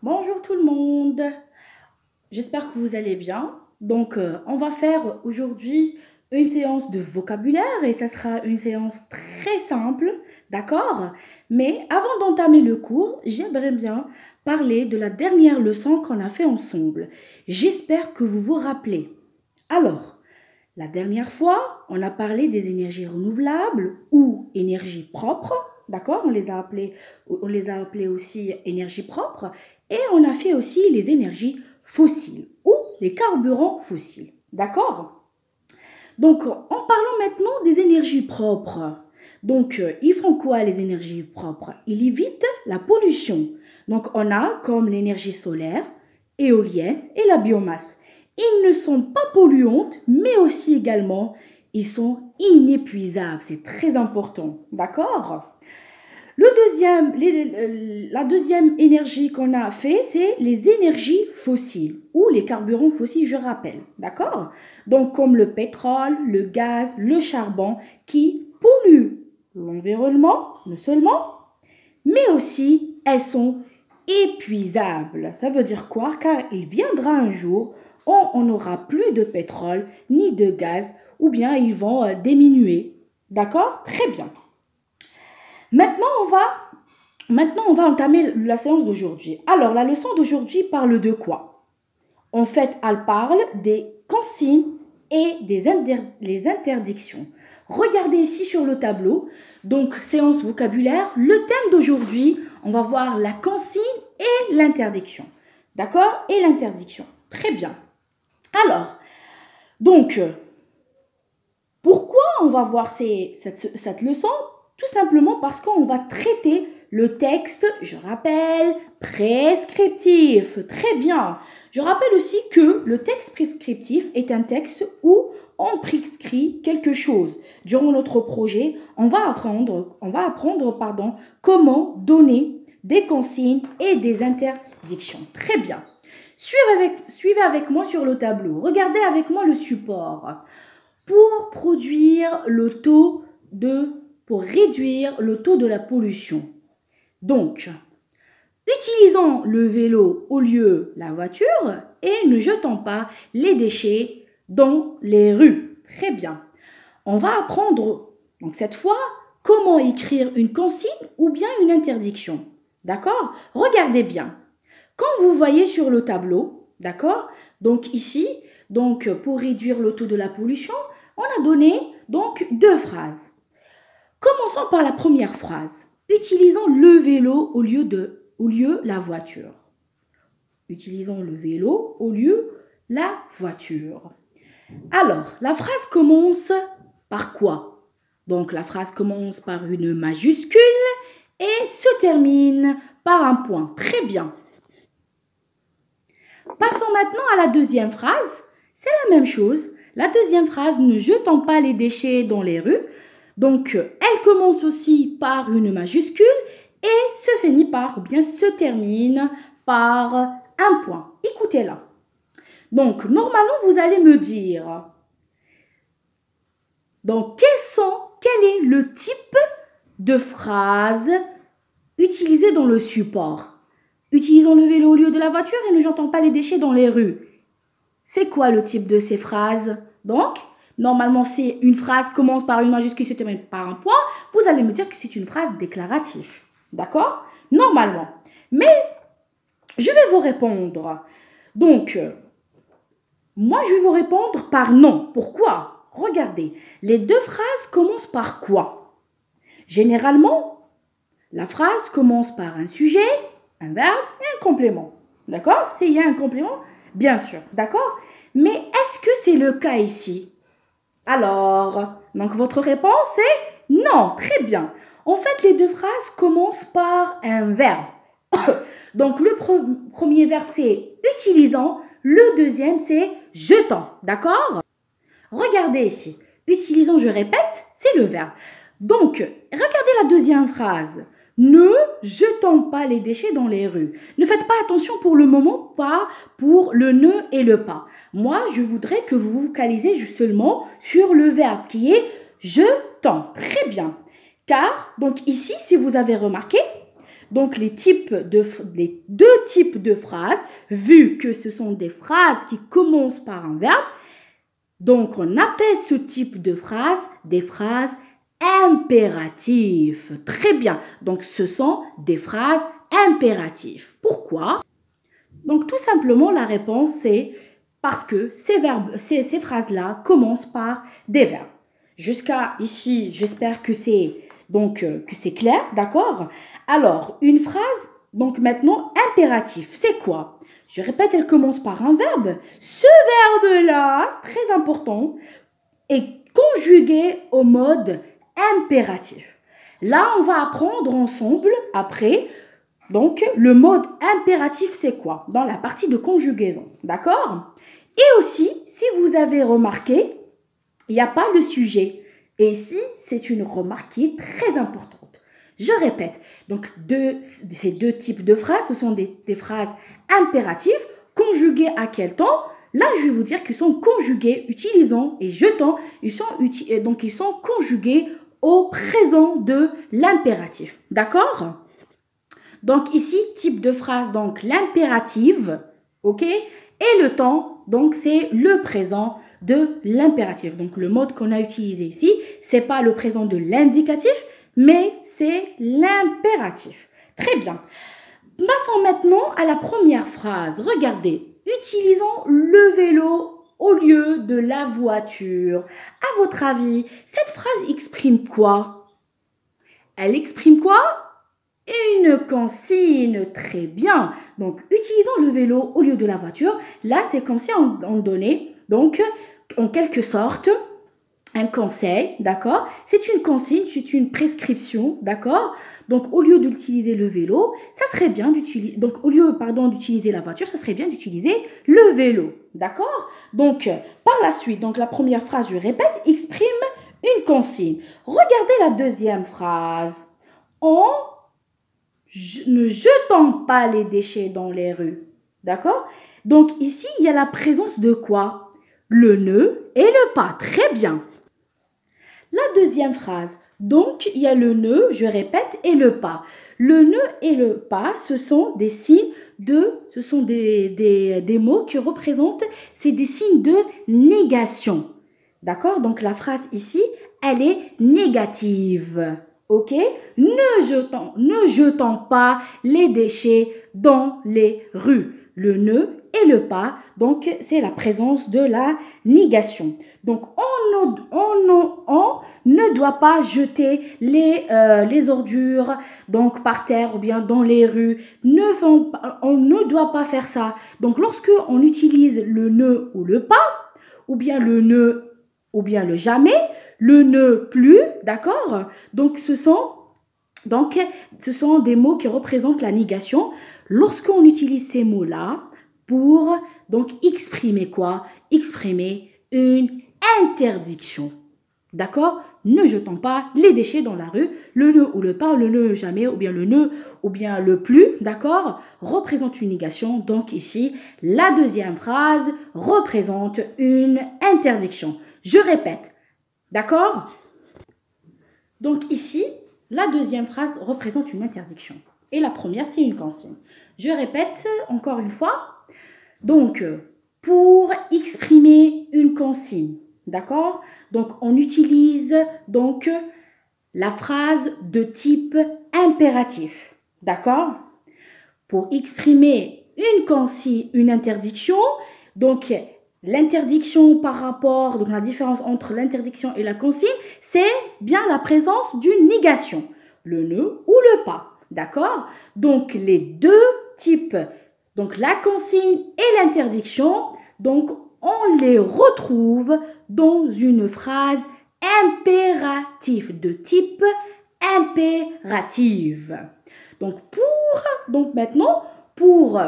Bonjour tout le monde, j'espère que vous allez bien. Donc, on va faire aujourd'hui une séance de vocabulaire et ça sera une séance très simple, d'accord? Mais avant d'entamer le cours, j'aimerais bien parler de la dernière leçon qu'on a fait ensemble. J'espère que vous vous rappelez. Alors, la dernière fois, on a parlé des énergies renouvelables ou énergies propres, d'accord? On les a appelées aussi énergies propres et on a fait aussi les énergies fossiles ou les carburants fossiles, d'accord? Donc, en parlant maintenant des énergies propres, donc ils font quoi les énergies propres? Ils évitent la pollution. Donc, on a comme l'énergie solaire, éolienne et la biomasse. Ils ne sont pas polluantes, mais aussi également, ils sont inépuisables. C'est très important, d'accord? La deuxième énergie qu'on a fait, c'est les énergies fossiles ou les carburants fossiles, je rappelle. D'accord? Donc, comme le pétrole, le gaz, le charbon qui polluent l'environnement, non seulement, mais aussi elles sont épuisables. Ça veut dire quoi? Car il viendra un jour où on n'aura plus de pétrole ni de gaz ou bien ils vont diminuer. D'accord? Très bien. Maintenant, on va entamer la séance d'aujourd'hui. Alors, la leçon d'aujourd'hui parle de quoi? En fait, elle parle des consignes et les interdictions. Regardez ici sur le tableau. Donc, séance vocabulaire. Le thème d'aujourd'hui, on va voir la consigne et l'interdiction. D'accord? Et l'interdiction. Très bien. Alors, donc, pourquoi on va voir cette leçon? Tout simplement parce qu'on va traiter le texte, je rappelle, prescriptif. Très bien. Je rappelle aussi que le texte prescriptif est un texte où on prescrit quelque chose. Durant notre projet, on va apprendre comment donner des consignes et des interdictions. Très bien. Suivez avec moi sur le tableau. Regardez avec moi le support. Pour réduire le taux de la pollution. Donc, utilisons le vélo au lieu de la voiture et ne jetons pas les déchets dans les rues. Très bien. On va apprendre, donc cette fois, comment écrire une consigne ou bien une interdiction. D'accord? Regardez bien. Comme vous voyez sur le tableau, d'accord? Donc ici, pour réduire le taux de la pollution, on a donné donc deux phrases. Commençons par la première phrase. Utilisons le vélo au lieu de la voiture. Utilisons le vélo au lieu de la voiture. Alors, la phrase commence par quoi? Donc, la phrase commence par une majuscule et se termine par un point. Très bien. Passons maintenant à la deuxième phrase. C'est la même chose. La deuxième phrase, ne jetons pas les déchets dans les rues. Donc, elle commence aussi par une majuscule et se termine par un point. Écoutez-la. Donc, normalement, vous allez me dire, donc, quel est le type de phrase utilisée dans le support? Utilisons le vélo au lieu de la voiture et ne jetons pas les déchets dans les rues. C'est quoi le type de ces phrases? Donc, normalement, si une phrase commence par une majuscule et se termine par un point, vous allez me dire que c'est une phrase déclarative. D'accord? Normalement. Mais, je vais vous répondre. Donc, moi, je vais vous répondre par non. Pourquoi? Regardez, les deux phrases commencent par quoi? Généralement, la phrase commence par un sujet, un verbe et un complément. D'accord? S'il y a un complément, bien sûr. D'accord? Mais est-ce que c'est le cas ici? Alors, donc votre réponse est non. Très bien. En fait, les deux phrases commencent par un verbe. Donc, le premier verbe, c'est utilisant. Le deuxième, c'est jetant. D'accord? Regardez ici. Utilisant, je répète, c'est le verbe. Donc, regardez la deuxième phrase. Ne jetons pas les déchets dans les rues. Ne faites pas attention pour le moment, pas pour le ne et le pas. Moi, je voudrais que vous vous focalisez seulement sur le verbe qui est jetant. Très bien. Car, donc ici, si vous avez remarqué, Donc les deux types de phrases, vu que ce sont des phrases qui commencent par un verbe, donc on appelle ce type de phrases des phrases impératives. Très bien, donc ce sont des phrases impératives. Pourquoi? Donc tout simplement la réponse c'est parce que ces phrases-là commencent par des verbes. Jusqu'à ici, j'espère que c'est clair, d'accord? Alors, une phrase, donc maintenant, impératif, c'est quoi? Je répète, elle commence par un verbe. Ce verbe-là, très important, est conjugué au mode impératif. Là, on va apprendre ensemble, après, donc, le mode impératif, c'est quoi? Dans la partie de conjugaison, d'accord? Et aussi, si vous avez remarqué, il n'y a pas le sujet. Et ici, c'est une remarque qui est très importante. Je répète, donc ces deux types de phrases, ce sont des phrases impératives, conjuguées à quel temps? Là, je vais vous dire qu'ils sont conjugués, utilisant et jetant, ils sont conjugués au présent de l'impératif. D'accord? Donc ici, type de phrase, donc l'impérative, ok? Et le temps, donc c'est le présent de l'impératif. Donc le mode qu'on a utilisé ici, c'est pas le présent de l'indicatif, mais c'est l'impératif. Très bien. Passons maintenant à la première phrase. Regardez, utilisons le vélo au lieu de la voiture. À votre avis, cette phrase exprime quoi? Elle exprime quoi? Une consigne, très bien. Donc, utilisons le vélo au lieu de la voiture. Là, c'est comme si on donnait, donc, en quelque sorte, un conseil, d'accord? C'est une consigne, c'est une prescription, d'accord? Donc, au lieu d'utiliser le vélo, ça serait bien d'utiliser, donc, au lieu, pardon, d'utiliser la voiture, ça serait bien d'utiliser le vélo, d'accord? Donc, par la suite, donc, la première phrase, je répète, exprime une consigne. Regardez la deuxième phrase. Ne jetons pas les déchets dans les rues. D'accord? Donc ici, il y a la présence de quoi? Le ne et le pas. Très bien. La deuxième phrase. Donc, il y a le ne, je répète, et le pas. Le ne et le pas, ce sont des signes ce sont des mots qui représentent, c'est des signes de négation. D'accord? Donc la phrase ici, elle est négative. Ok? Ne jetons pas les déchets dans les rues. Le ne et le pas, donc c'est la présence de la négation. Donc on ne doit pas jeter les ordures donc par terre ou bien dans les rues. On ne doit pas faire ça. Donc lorsque on utilise le ne ou le pas, ou bien le ne ou bien le jamais, le ne plus, d'accord? Donc ce sont des mots qui représentent la négation. Lorsqu'on utilise ces mots-là pour donc exprimer quoi? Exprimer une interdiction. D'accord? Ne jetons pas les déchets dans la rue. Le ne ou le pas, le ne jamais, ou bien le ne ou bien le plus, d'accord? Représente une négation. Donc ici, la deuxième phrase représente une interdiction. Je répète. D'accord? Donc ici, la deuxième phrase représente une interdiction. Et la première, c'est une consigne. Je répète encore une fois. Donc, pour exprimer une consigne, d'accord? Donc, on utilise donc la phrase de type impératif, d'accord? Pour exprimer une consigne, une interdiction, donc l'interdiction par rapport, donc la différence entre l'interdiction et la consigne, c'est bien la présence d'une négation, le ne ou le pas, d'accord? Donc les deux types, donc la consigne et l'interdiction, donc on les retrouve dans une phrase impérative, de type impérative. Donc maintenant, pour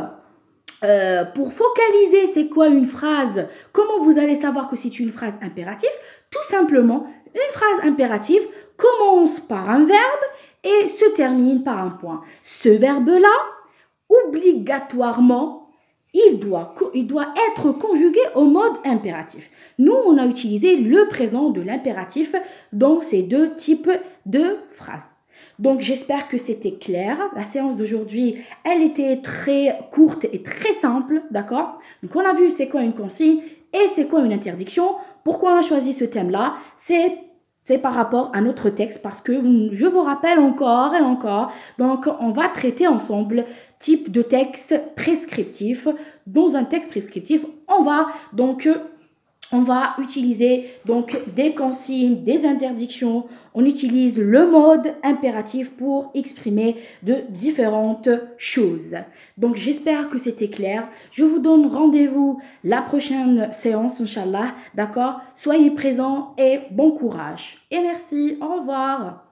focaliser c'est quoi une phrase, comment vous allez savoir que c'est une phrase impérative? Tout simplement, une phrase impérative commence par un verbe et se termine par un point. Ce verbe-là, obligatoirement, il doit être conjugué au mode impératif. Nous, on a utilisé le présent de l'impératif dans ces deux types de phrases. Donc, j'espère que c'était clair. La séance d'aujourd'hui, elle était très courte et très simple, d'accord? Donc, on a vu c'est quoi une consigne et c'est quoi une interdiction. Pourquoi on a choisi ce thème-là? C'est par rapport à notre texte parce que je vous rappelle encore et encore, donc on va traiter ensemble type de texte prescriptif. Dans un texte prescriptif, on va utiliser donc des consignes, des interdictions. On utilise le mode impératif pour exprimer de différentes choses. Donc j'espère que c'était clair. Je vous donne rendez-vous la prochaine séance, Inch'Allah. D'accord? Soyez présents et bon courage. Et merci. Au revoir.